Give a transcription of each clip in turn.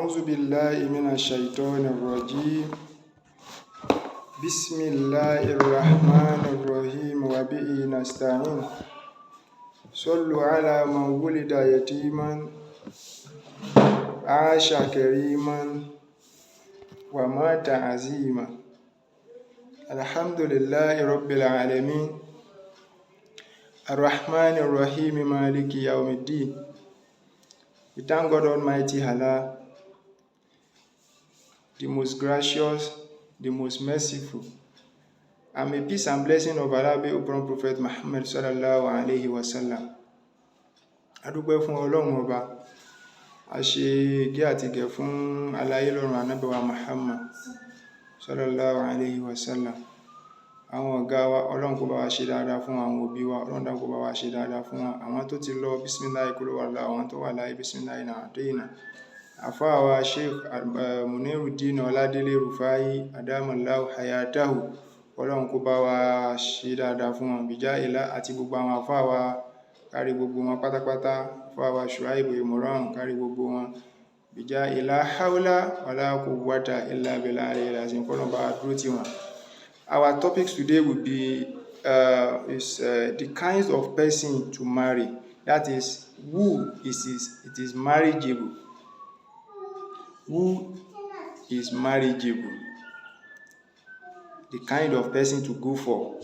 أعوذ بالله من الشيطان الرجيم بسم الله الرحمن الرحيم وبه نستعين صلوا على من ولد يتيما عاش كريما ومات عزيما الحمد لله رب العالمين الرحمن الرحيم مالك يوم الدين. We thank God Almighty Allah, the most gracious, the most merciful, and may peace and blessing of Allah be upon Prophet Muhammad sallallahu alayhi wa sallam. Adúpẹ́ fún Ọlọ́run Ọba, a ṣe ìkẹ́ àti ìgẹ̀ fún aláyé lọ́run Ànábì wa Muhammad sallallahu alayhi wa sallam. Àwọn ọ̀gá wa, Ọlọ́run kó bá wa ṣe dáadáa fún àwọn òbí wa, Ọlọ́run dákun kó bá wa ṣe dáadáa fún wọn. Àwọn tó ti lọ, bisimilahi kúrò wà láà, àwọn tó wà láyé, bisimilahi náà àdéhìnà. Àfáà wa Sheikh Munirudeen Ọládélé Rufai Adamallahu hayatahu, Ọlọ́run kó bá wa ṣe dáadáa fún wọn. Bìjá ìlà àti gbogbo àwọn àfáà wa, kárí gbogbo wọn pátápátá. Àfáà wa Shuaibu Imran, kárí gbogbo wọn. Bìjá ìlà hawla wala quwwata illa billahi al-azim, kọ́lọ́run bá wa dúró tì wọ́n. Our topics today will be the kinds of person to marry. That is, it is marriageable. Who is marriageable? The kind of person to go for.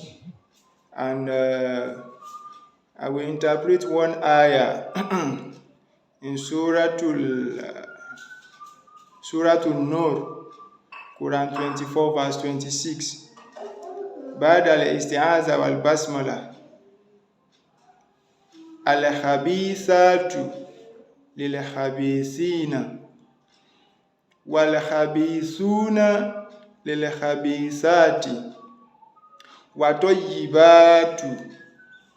And I will interpret one ayah in Surah An-Nur, Quran 24 verse 26. بعد الاستعاذة والبسملة الخبيثات للخبيثين والخبيثون للخبيثات وطيبات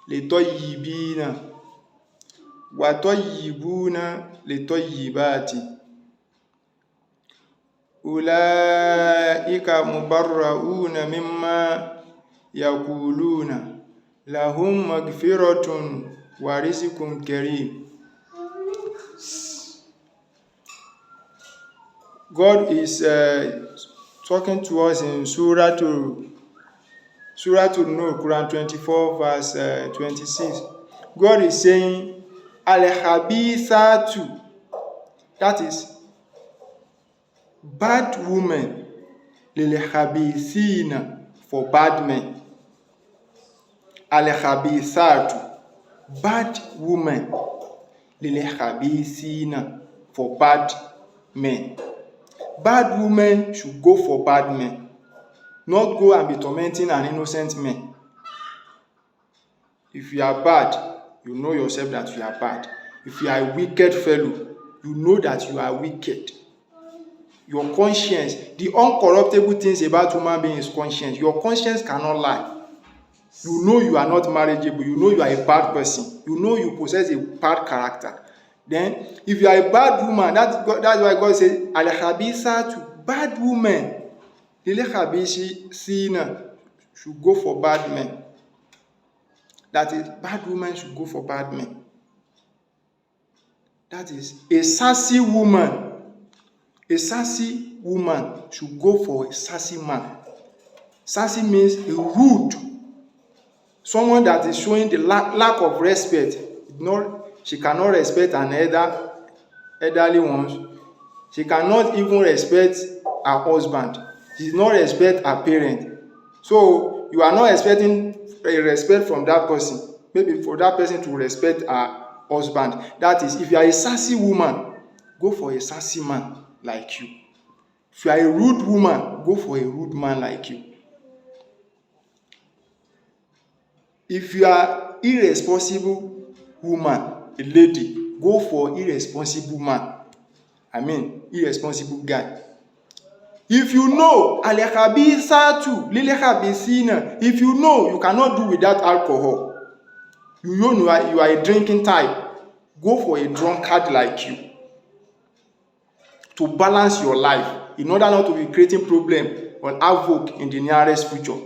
للطيبين وطيبون للطيبات أولئك مبرؤون مما يقولون لهم مغفرة ورزق كريم. God is talking to us in Surah An-Nur, Quran 24 verse 26. God is saying Al-Khabithatu, that is bad women, Lil-Khabithina, for bad men. Al-Khabithatu, bad women, Lil-Khabithina, for bad men. Bad women should go for bad men, not go and be tormenting an innocent man. If you are bad, you know yourself that you are bad. If you are a wicked fellow, you know that you are wicked. Your conscience, the uncorruptible things about human being is conscience. Your conscience cannot lie. You know you are not marriageable. You know you are a bad person. You know you possess a bad character. Then, if you are a bad woman, that's why God says, Al-Khabithatu, bad women, Lil-Khabithina, should go for bad men. That is, bad women should go for bad men. That is, a sassy woman. A sassy woman should go for a sassy man. Sassy means a rude. Someone that is showing the lack of respect. She cannot respect an elderly ones. She cannot even respect her husband. She does not respect her parent. So you are not expecting a respect from that person. Maybe for that person to respect her husband. That is, if you are a sassy woman, go for a sassy man like you. If you are a rude woman, go for a rude man like you. If you are irresponsible woman, a lady, go for irresponsible man. Irresponsible guy. If you know Al-Khabithatu Lil-Khabithina, if you know you cannot do without alcohol, you know you are a drinking type, go for a drunkard like you. To balance your life, in order not to be creating problem or havoc in the nearest future.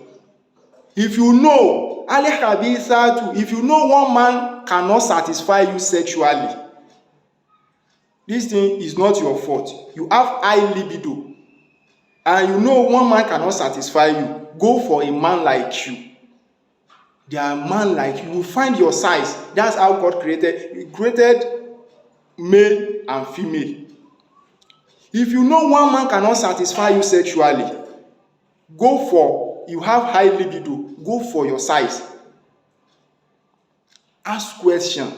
If you know Al-Khabithatu, if you know one man cannot satisfy you sexually, This thing is not your fault. You have high libido, and you know one man cannot satisfy you. Go for a man like you. There are man like you. You will find your size. That's how God created. He created male and female. If you know one man cannot satisfy you sexually, you have high libido, go for your size. Ask questions.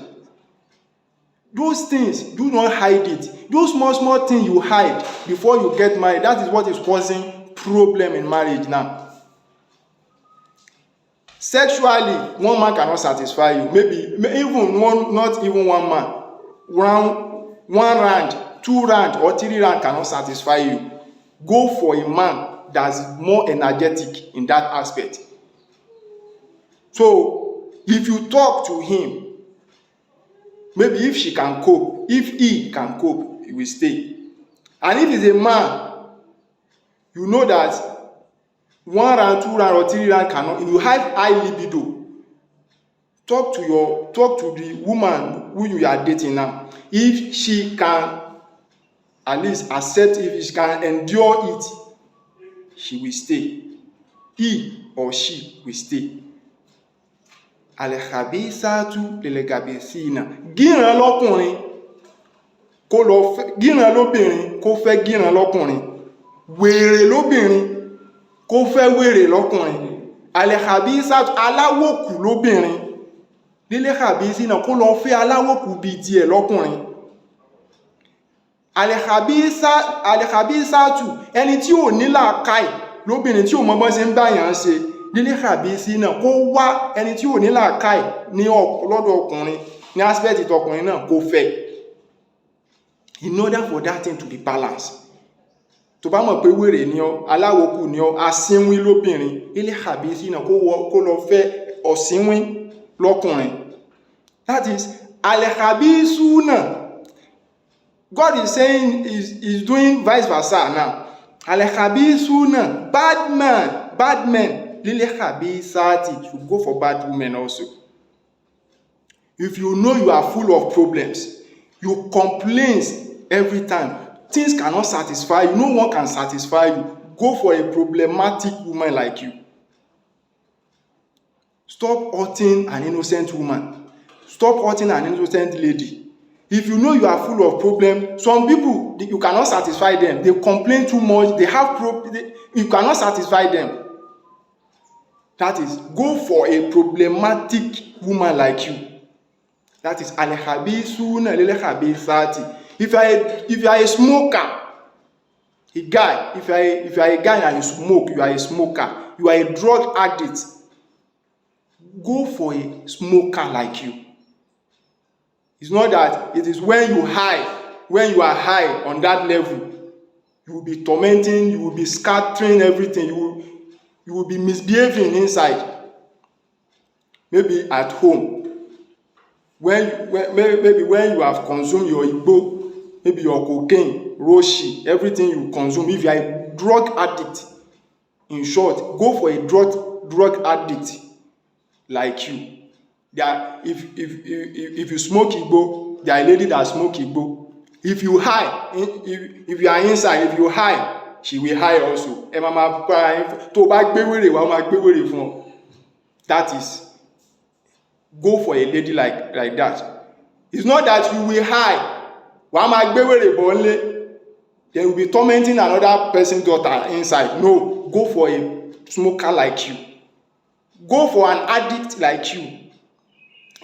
Those things, do not hide it. Those small things you hide before you get married, that is what is causing problem in marriage now. Sexually, one man cannot satisfy you. Maybe even one, not even one man. One round, 2 round, or 3 round cannot satisfy you. Go for a man that's more energetic in that aspect. So, if you talk to him, maybe if she can cope, if he can cope, he will stay. And if he's a man, you know that 1 round, 2 round, or 3 round cannot. You have high libido. Talk to the woman who you are dating now. If she can at least accept, if she can endure it, she will stay. He or she will stay. Al-khabisatu lil-khabisina. Gíran lọ́kùnrin kó lọ fẹ́, gíran lóbìnrin kó fẹ́ gíran lọ́kùnrin. Wèrè lóbìnrin kó fẹ́ wèrè lọ́kùnrin. Al-khabisatu aláwòkù lóbìnrin. Lil-khabisina kó lọ fẹ́ aláwòkù bíi tiẹ̀ lọ́kùnrin. Al-khabisatu ẹni tí ò ní làákàyè lóbìnrin, tí ò mọ bọ́n ṣe ń báyàn ṣe. Lil-khabisina kó wá ẹni tí ò ní làákàyè ní lọ́dọ̀ ọkùnrin, ní aspect ìtọkùnrin náà kó fẹ́, in order for that thing to be balanced. Tó bá mọ̀ pé wèrè ni ọ́, aláwòkù ni ọ́, asínwín lóbìnrin, lil-khabisina kó lọ fẹ́ ọ̀sínwín lọ́kùnrin. That is al-khabisuna. God is saying, is doing vice versa now. Al-khabisuna, bad men. Lil-khabisati, you go for bad women also. If you know you are full of problems, you complain every time, things cannot satisfy you, no one can satisfy you, go for a problematic woman like you. Stop hurting an innocent woman. Stop hurting an innocent lady. If you know you are full of problems, some people, you cannot satisfy them. They complain too much. They have problems. You cannot satisfy them. That is, go for a problematic woman like you. That is al-khabisuna lil-khabisati. If you are a smoker, a guy, if you are a guy and you smoke, you are a smoker, you are a drug addict, go for a smoker like you. It's not that it is when you are high on that level, you will be tormenting, you will be scattering everything, you will be misbehaving inside. Maybe at home, maybe when you have consumed your igbo, maybe your cocaine, roshi, everything you consume, if you are a drug addict, in short, go for a drug addict like you. If you smoke igbo, there are a lady that smoke igbo. If you high, if you are inside, if you high, she will high also. That is, go for a lady like that. It's not that you will high, then you will be tormenting another person's daughter inside. No, go for a smoker like you. Go for an addict like you.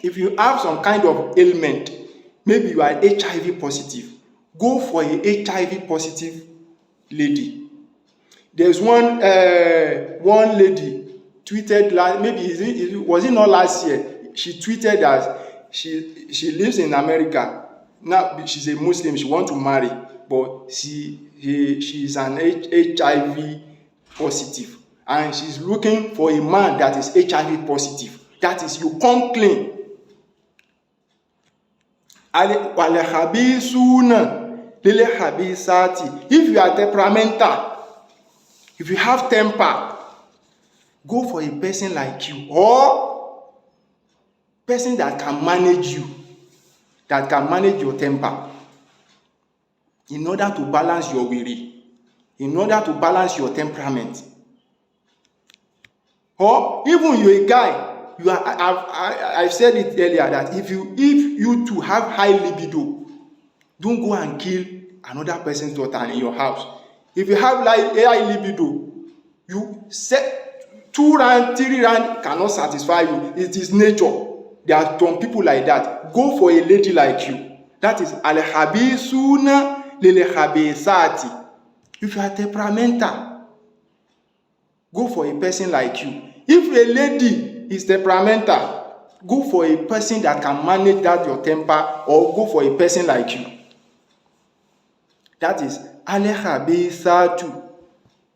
If you have some kind of ailment, maybe you are HIV positive, go for a HIV positive lady. There's one lady tweeted was it not last year? She tweeted that she lives in America. Now she's a Muslim, she wants to marry, but she is an HIV positive, and she's looking for a man that is HIV positive. That is, you come clean. If you are temperamental, if you have temper, go for a person like you, or person that can manage you, that can manage your temper. in order to balance your will, in order to balance your temperament. Or even you're a guy, I've said it earlier that if you to have high libido, don't go and kill another person's daughter in your house. If you have like high libido, you set 2 rounds, 3 rounds cannot satisfy you. It is nature. There are some people like that. Go for a lady like you. That is al-khabisuna lil-khabisati. If you are temperamental, go for a person like you. If a lady is temperamental, go for a person that can manage that your temper, or go for a person like you. That is al-khabisatu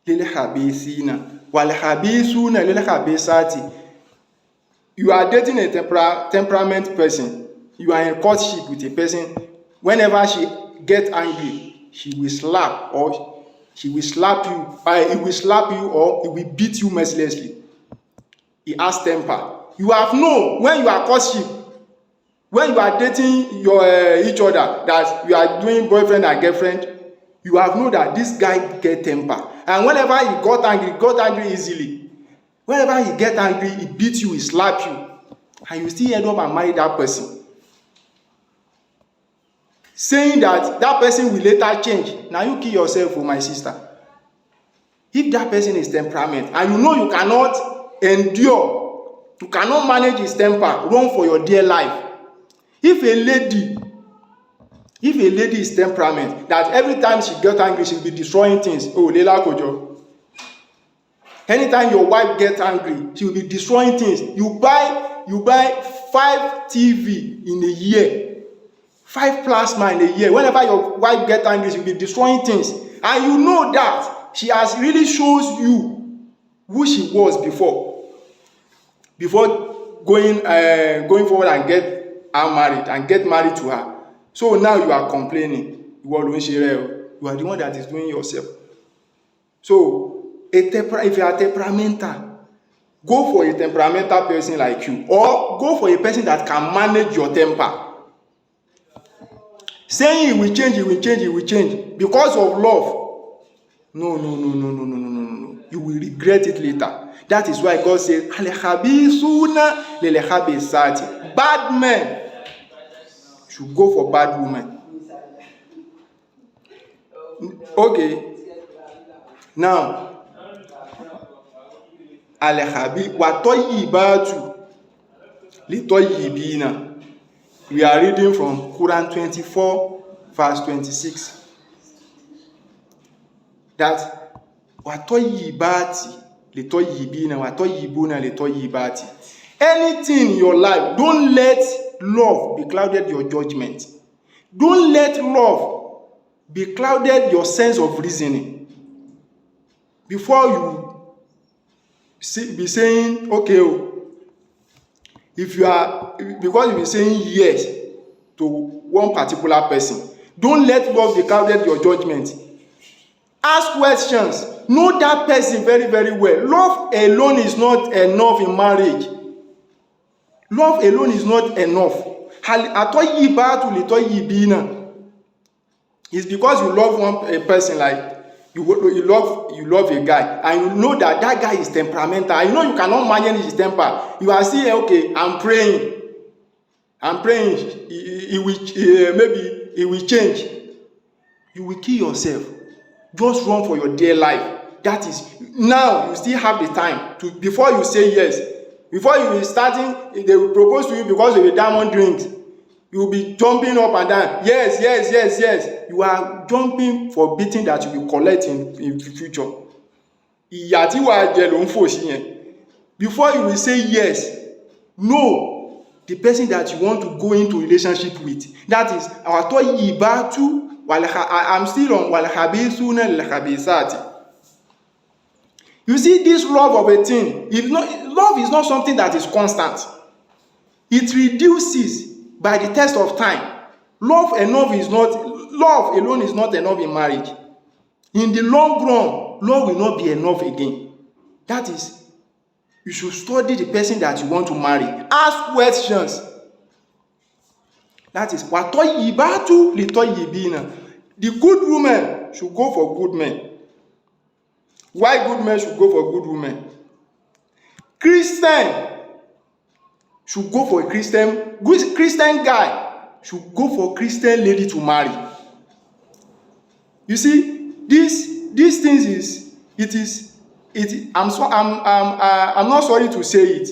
lil-khabisina wal-khabisuna lil-khabisati. You are dating a temperament person. You are in courtship with a person. Whenever she gets angry, she will slap, or she will slap you. He will slap you, or he will beat you mercilessly. He has temper. You have known when you are courtship, when you are dating each other, that you are doing boyfriend and girlfriend, you have known that this guy get temper. And whenever he got angry easily. Whenever he get angry, he beat you, he slap you, and you still end up and marry that person, saying that that person will later change. Now you kill yourself, oh my sister. If that person is temperament, and you know you cannot endure, you cannot manage his temper, run for your dear life. If a lady is temperament, that every time she gets angry, she'll be destroying things. Oh, Lela Kojo. Anytime your wife gets angry, she will be destroying things. You buy 5 TV in a year, 5 plasma in a year. Whenever your wife gets angry, she will be destroying things. And you know that she has really shows you who she was before going forward and get her married and get married to her. So now you are complaining. You are the one that is doing yourself. So if you are temperamental, go for a temperamental person like you, or go for a person that can manage your temper. Saying it will change because of love. No. You will regret it later. That is why God says, al-khabisuna lil-khabisati. Bad men should go for bad women. Okay. Now, al-khabi wa tayyibatu li tayyibina. We are reading from Quran 24 verse 26. That wa tayyibati li tayyibina wa tayyibuna li tayyibati. Anything in your life, don't let love be clouded your judgment. Don't let love be clouded your sense of reasoning. Before you be saying, okay, if you are, because you be saying yes to one particular person, don't let love be clouded your judgment. Ask questions. Know that person very, very well. Love alone is not enough in marriage. Love alone is not enough. It's because you love a person, like you love a guy, and you know that guy is temperamental, and you know you cannot manage his temper. You are saying, okay, I'm praying, maybe he will change. You will kill yourself. Just run for your dear life. That is, now you still have the time to, before you say yes, before you be starting, they will propose to you because of a diamond rings. You will be jumping up and down. Yes. You are jumping for beating that you will collect in the future. Before you will say yes, know the person that you want to go into relationship with. That is our toyibatu. I'm still on walhabisuna lilhabisati. You see, this love of a thing, love is not something that is constant. It reduces by the test of time. Love alone is not enough in marriage. In the long run, love will not be enough again. That is, you should study the person that you want to marry. Ask questions. That is, watoyibatu litoyibina. The good women should go for good men. Why good men should go for good women? Christian should go for a Christian guy should go for Christian lady to marry. You see, these things I'm not sorry to say it.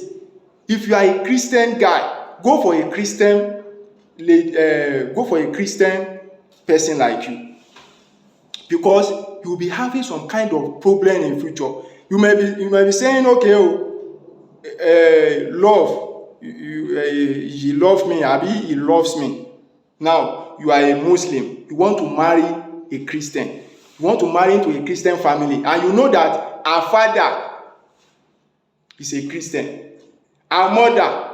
If you are a Christian guy, go for a Christian person like you, because you will be having some kind of problem in future. You may be saying, okay, love, he loves me, abi he loves me. Now you are a Muslim, you want to marry a Christian, you want to marry into a Christian family, and you know that our father is a Christian, our mother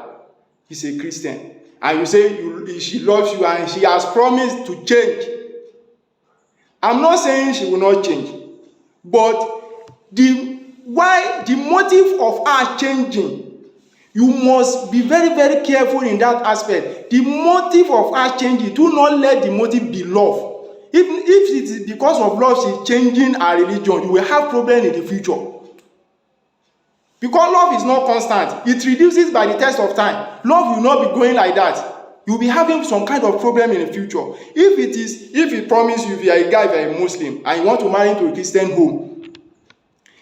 is a Christian, and you say she loves you and she has promised to change. I'm not saying she will not change, but the motive of her changing, you must be very, very careful in that aspect. The motive of her changing, do not let the motive be love. If it is because of love she's changing her religion, you will have problem in the future. Because love is not constant. It reduces by the test of time. Love will not be going like that. You'll be having some kind of problem in the future. If he promise you, if you are a guy, if you are a Muslim, and you want to marry into a Christian home,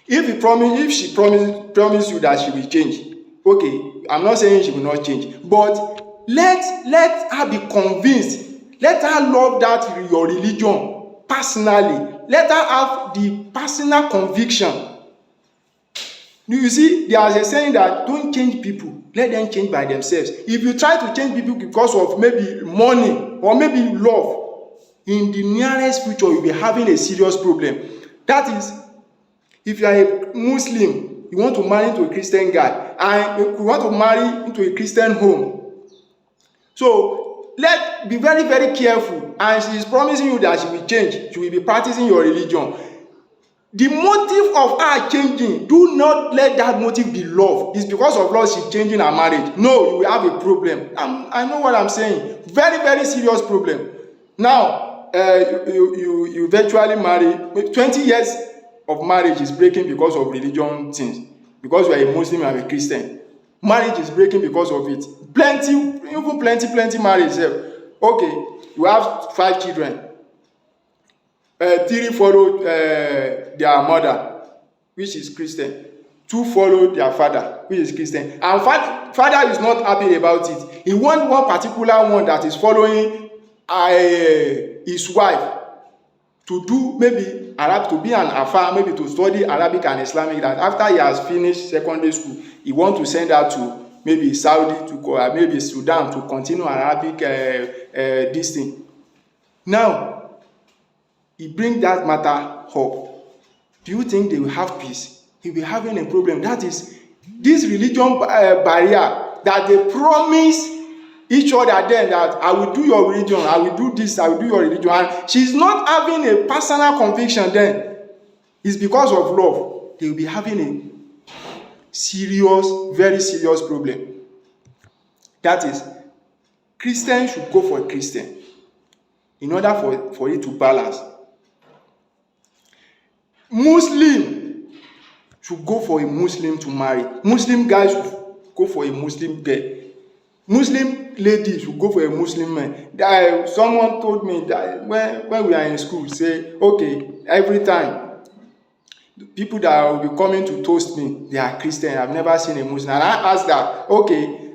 if she promise you that she will change, okay, I'm not saying she will not change, but let her be convinced. Let her love that your religion personally. Let her have the personal conviction. You see, there is a saying that don't change people, let them change by themselves. If you try to change people because of maybe money or maybe love, in the nearest future you'll be having a serious problem. That is, if you are a Muslim, you want to marry into a Christian guy, and you want to marry into a Christian home. So be very, very careful. And she is promising you that she will change, she will be practicing your religion. The motive of her changing, do not let that motive be love. It's because of love she's changing her marriage. No, you will have a problem. I know what I'm saying. Very, very serious problem. Now, you eventually marry. 20 years of marriage is breaking because of religion things. Because you are a Muslim and a Christian. Marriage is breaking because of it. Plenty marriage. Okay, you have 5 children. 3 followed their mother, which is Christian. 2 followed their father, which is Christian. And father is not happy about it. He wants one particular one that is following his wife to do maybe Arab, to be an Afar, maybe to study Arabic and Islamic. That after he has finished secondary school, he wants to send her to maybe Saudi, to maybe Sudan, to continue Arabic this thing. Now, he bring that matter up. Do you think they will have peace? He will be having a problem. That is this religion barrier that they promise each other then, that I will do your religion, I will do this, I will do your religion. And she's not having a personal conviction then. It's because of love. They will be having a serious, very serious problem. That is, Christians should go for a Christian in order for it to balance. Muslim should go for a Muslim to marry. Muslim guys should go for a Muslim girl. Muslim ladies should go for a Muslim man. Someone told me that when we are in school, say, okay, every time the people that will be coming to toast me, they are Christian. I've never seen a Muslim. And I asked that, okay,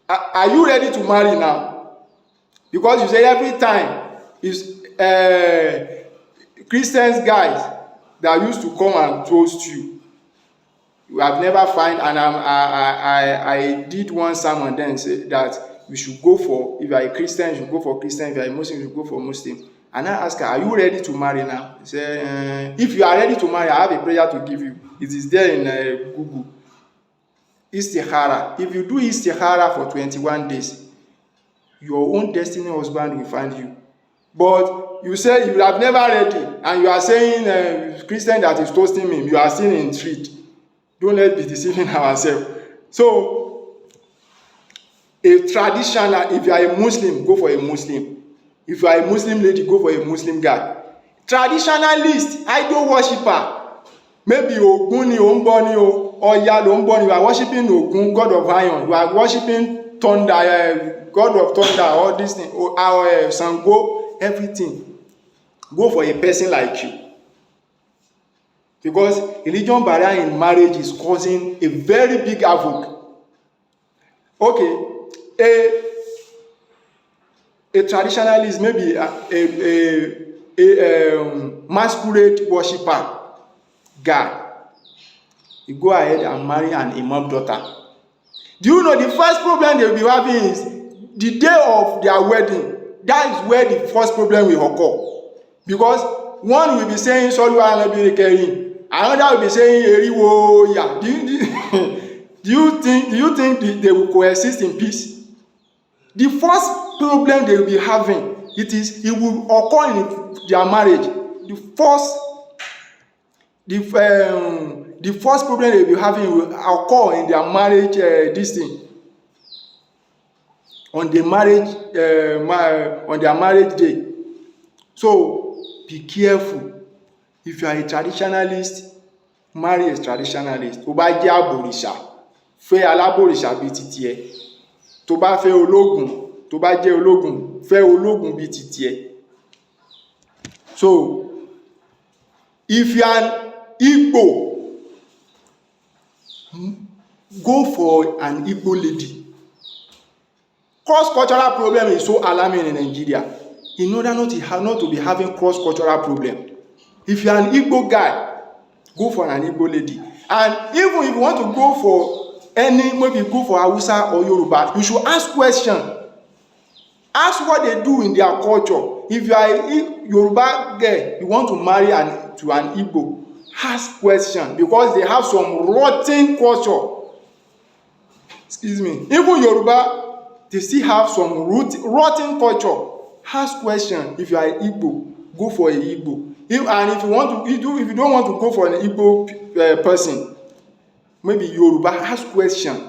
are you ready to marry now? Because you say every time is Christians guys that used to come and toast you. You have never find, and I did one sermon then say that we should go for, if you are a Christian, you should go for Christian, if you are a Muslim, you should go for Muslim. And I asked her, are you ready to marry now? He said, if you are ready to marry, I have a prayer to give you. It is there in Google. Istikhara. If you do Istikhara for 21 days, your own destiny husband will find you. But you say you have never ready, and you are saying Christian that is toasting me, you are still in street. Don't let be deceiving ourselves. So, a traditional, if you are a Muslim, go for a Muslim. If you are a Muslim lady, go for a Muslim guy. Traditionalist, idol worshipper, maybe Ogun ni o ń bọ ni o, Ọya ló ń bọ ni, you are worshiping Ogun, god of iron, you are worshiping thunder, god of thunder, all these things, Sango, everything. Go for a person like you. Because religion barrier in marriage is causing a very big havoc. Okay, a traditionalist, maybe a masquerade worshipper guy, you go ahead and marry an imam daughter. Do you know the first problem they will be having is the day of their wedding? That is where the first problem will occur. Because one will be saying Solu Alabi Kerim, another will be saying Eriwo Ya. Do you think they will coexist in peace? The first problem they will be having, it will occur in their marriage. The first problem they will be having will occur in their marriage. This thing on their marriage day. So be careful. If you are a traditionalist, marry a traditionalist. Tó bá jẹ́ abòrìṣà, fẹ́ alábòrìṣà bíi titi ẹ. Tó bá fẹ́ ológun, tó bá jẹ́ ológun, fẹ́ ológun bíi titi ẹ. So if you are an Igbo, go for an Igbo lady. Cross-cultural problem is so alarming in Nigeria. In order not to be having cross-cultural problem, if you are an Igbo guy, go for an Igbo lady. And even if you want to go for maybe go for Hausa or Yoruba, you should ask questions. Ask what they do in their culture. If you are a Yoruba girl, you want to marry to an Igbo, ask questions, because they have some rotten culture. Excuse me. Even Yoruba, they still have some rotten culture. Ask questions. If you are an Igbo, go for an Igbo. If you don't want to go for an Igbo person, maybe Yoruba, ask questions.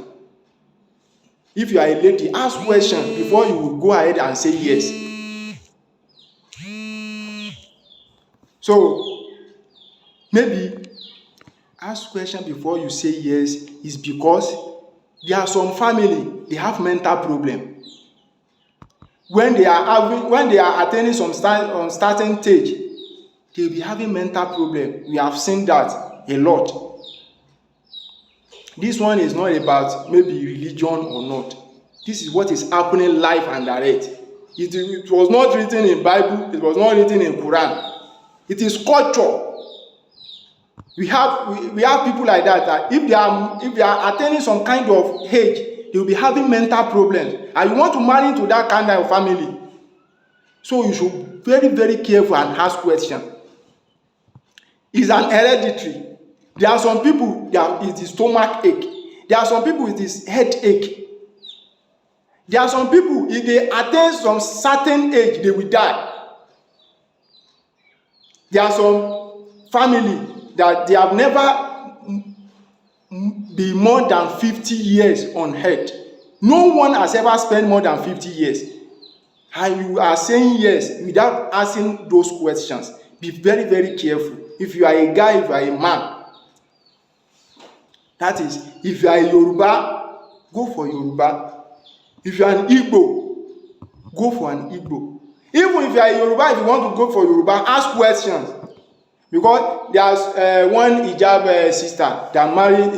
If you are a lady, ask questions before you will go ahead and say yes. So maybe ask questions before you say yes is because there are some family, they have mental problem. When they are attaining some certain stage, they'll be having mental problem. We have seen that a lot. This one is not about maybe religion or not. This is what is happening live and direct. It was not written in Bible. It was not written in Quran. It is culture. We have people like that if they are attaining some kind of age, they will be having mental problems, and you want to marry into that kind of family. So you should be very, very careful and ask questions. It's an hereditary. There are some people that it is stomach ache. There are some people it is headache. There are some people, if they attain some certain age, they will die. There are some family that they have never been more than 50 years on earth. No one has ever spent more than 50 years. And you are saying yes without asking those questions. Be very, very careful. If you are a guy, if you are a man, that is, if you are a Yoruba, go for Yoruba. If you are an Igbo, go for an Igbo. Even if you are a Yoruba, if you want to go for Yoruba, ask questions. Because there's one hijab sister that married.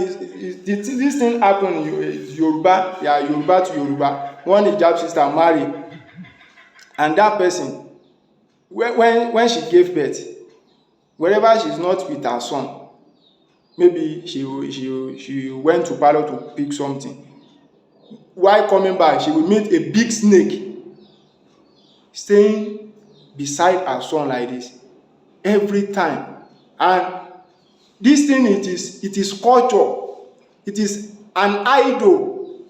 This thing happened in Yoruba. Yeah, Yoruba to Yoruba. One hijab sister married, and that person, when she gave birth, wherever she's not with her son, maybe she went to parlor to pick something. While coming back, she will meet a big snake staying beside her son like this every time. And this thing, it is culture. It is an idol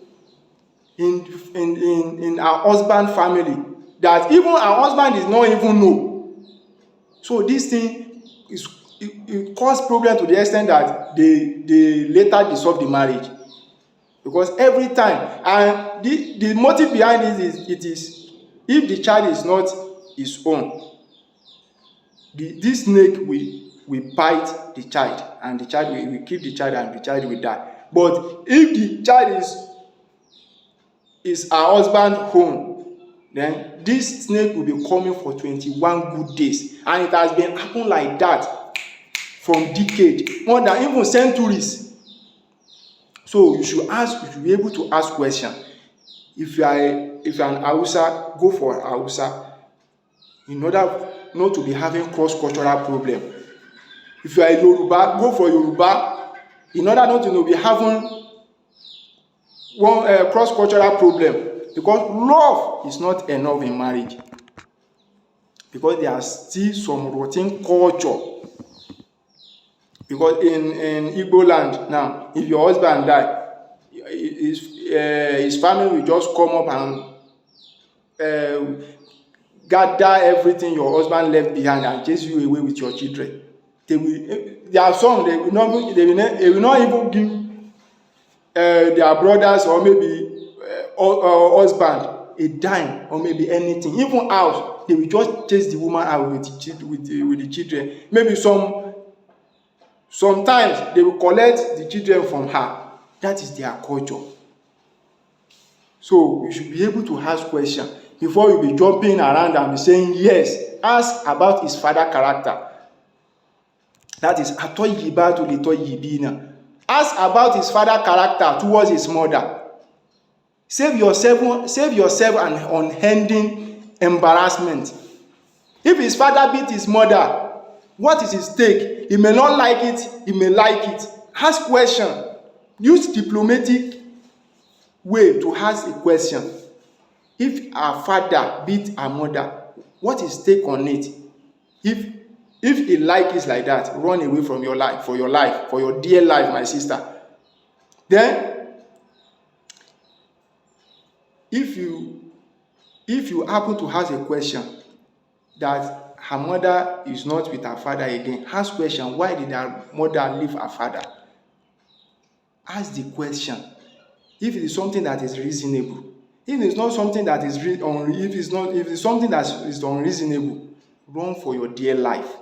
in her husband family that even her husband is not even know. So this thing it caused problem to the extent that they later dissolve the marriage. Because every time, and the motive behind it is if the child is not his own. This snake will bite the child, and the child will kill the child, and the child will die. But if the child is her husband's own, then this snake will be coming for 21 good days, and it has been happening like that from decades, more than even centuries. So you should be able to ask questions. If you are an Hausa, go for Hausa, in order not to be having cross-cultural problem. If you are a Yoruba, go for Yoruba, in order not to be having one cross-cultural problem. Because love is not enough in marriage. Because there are still some routine culture. Because in Igbo land now, if your husband die, his family will just come up and gather everything your husband left behind and chase you away with your children. There are some, they will not even give their brothers or maybe husband a dime or maybe anything. Even house, they will just chase the woman out with the children. Maybe sometimes they will collect the children from her. That is their culture. So you should be able to ask questions before you be jumping around and be saying yes. Ask about his father character. That is atoyiba to litoyibina. Ask about his father character towards his mother. Save yourself an unending embarrassment. If his father beat his mother, what is his take? He may not like it, he may like it. Ask question. Use diplomatic way to ask a question. If our father beat our mother, what is take on it? If he like it like that, run away from your life, for your dear life, my sister. Then, if you happen to ask a question that her mother is not with her father again, ask question, why did her mother leave her father? Ask the question. If it is something that is reasonable. If it's not something that is if it's something that is unreasonable, run for your dear life.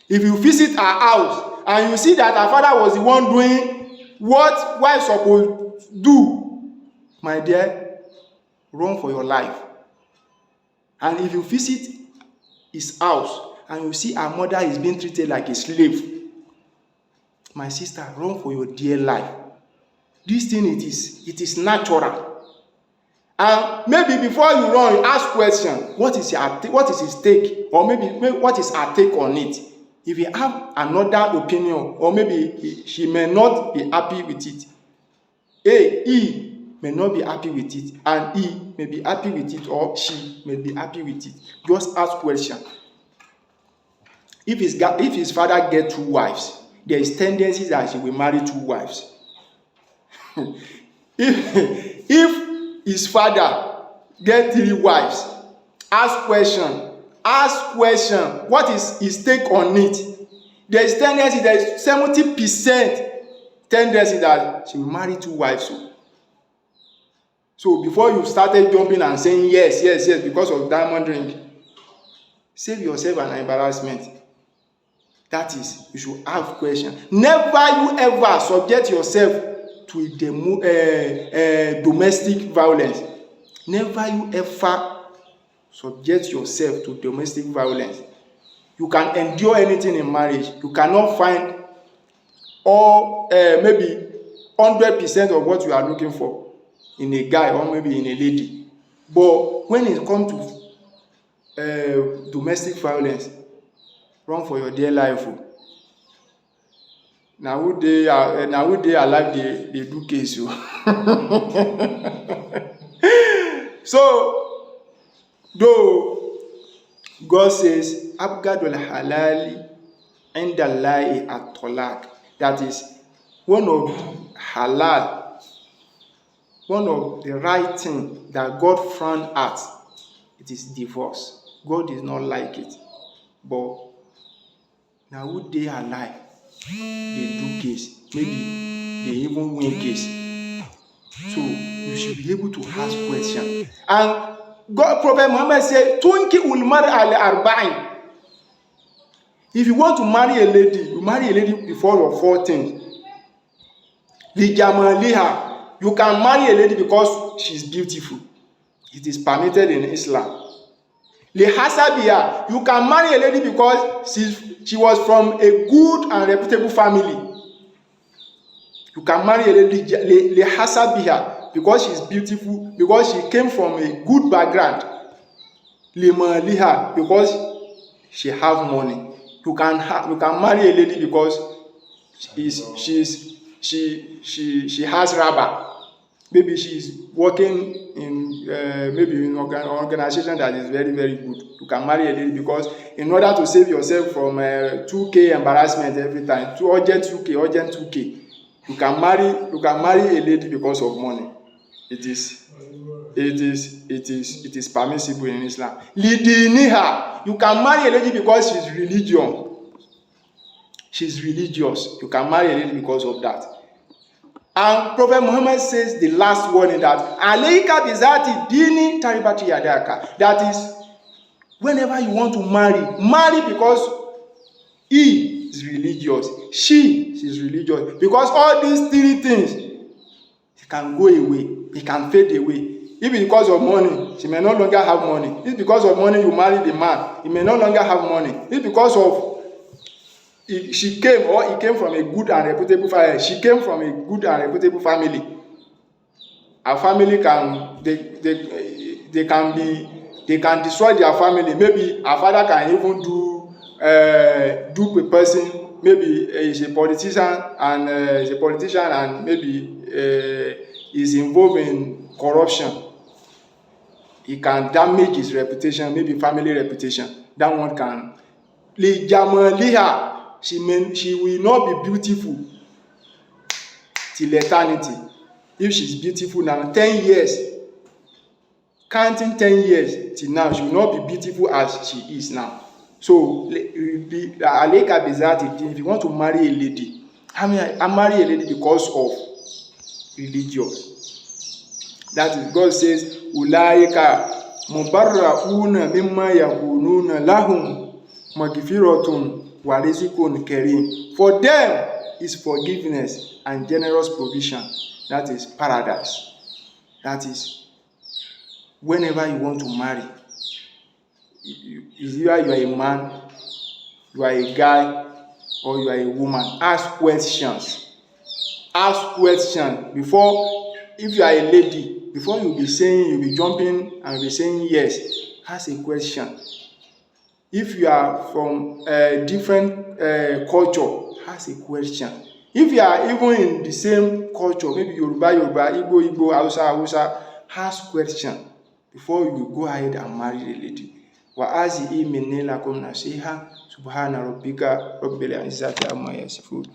If you visit her house and you see that her father was the one doing what wife supposed to do, my dear, run for your life. And if you visit his house and you see her mother is being treated like a slave, my sister, run for your dear life. This thing, it is natural. And maybe before you run, you ask question, what is his take? Or maybe what is her take on it? If you have another opinion, or maybe she may not be happy with it. He may not be happy with it, and he may be happy with it, or she may be happy with it. Just ask question. If his father get 2 wives, there is tendency that he will marry 2 wives. If his father get 3 wives, ask question. What is his take on it? There is 70% tendency that she will marry 2 wives. So before you started jumping and saying yes because of diamond ring, save yourself an embarrassment. That is, you should have questions. Never you ever subject yourself to domestic violence. Never you ever subject yourself to domestic violence. You can endure anything in marriage. You cannot find maybe 100% of what you are looking for in a guy or maybe in a lady. But when it comes to domestic violence, run for your dear life. Now would they alive they do case you. So though God says abgadul halali indallahi at-talaq, that is one of the right thing that God frowned at, it is divorce. God does not like it. But now would they alive they do case, maybe they even win case. So you should be able to ask questions. And God, Prophet Muhammad said, Tunki ulmar al-arba'in. If you want to marry a lady, you marry a lady before of 14. Lijamaliha. You can marry a lady because she's beautiful. It is permitted in Islam. Lihasabiha. You can marry a lady because she was from a good and reputable family. You can marry a lady lihasabiha because she's beautiful, because she came from a good background. Limaliha because she have money. You can marry a lady because she has rubber. Maybe she's working in maybe in an organization that is very, very good. You can marry a lady because in order to save yourself from 2K embarrassment every time, urgent 2K, you can marry a lady because of money. It is permissible in Islam. Lidiniha. You can marry a lady because she's religious. She's religious. You can marry a lady because of that. And Prophet Muhammad says the last one in that, Alayka bizati dini taribati yadaka. That is, whenever you want to marry because he is religious, she is religious. Because all these three things, it can go away, it can fade away. If it's because of money, she may no longer have money. If because of money you marry the man, he may no longer have money. If because of she came or he came from a good and reputable family, she came from a good and reputable family. Our family can they can destroy their family. Maybe our father can even dupe a person. Maybe he's a politician and maybe is involved in corruption. He can damage his reputation, maybe family reputation. That one can Lijamaliha. She will not be beautiful till eternity. If she's beautiful now, 10 years, counting 10 years till now, she will not be beautiful as she is now. So, Aleka Bizati, if you want to marry a lady, I marry a lady because of religious. That is, God says, Ulaika mubarrauna mimma yakununa lahum magfiratun wa rizqun karim. For them is forgiveness and generous provision. That is paradise. That is, whenever you want to marry, either you are a man, you are a guy, or you are a woman, ask questions. Ask questions before. If you are a lady, before you'll be jumping and be saying yes, ask a question. If you are from a different culture, ask a question. If you are even in the same culture, maybe Yoruba, Igbo, Hausa, ask question before you go ahead and marry the lady. Wa'azihi minni lakum nasiha subhana rabbika rabbil izzati amma yasifun.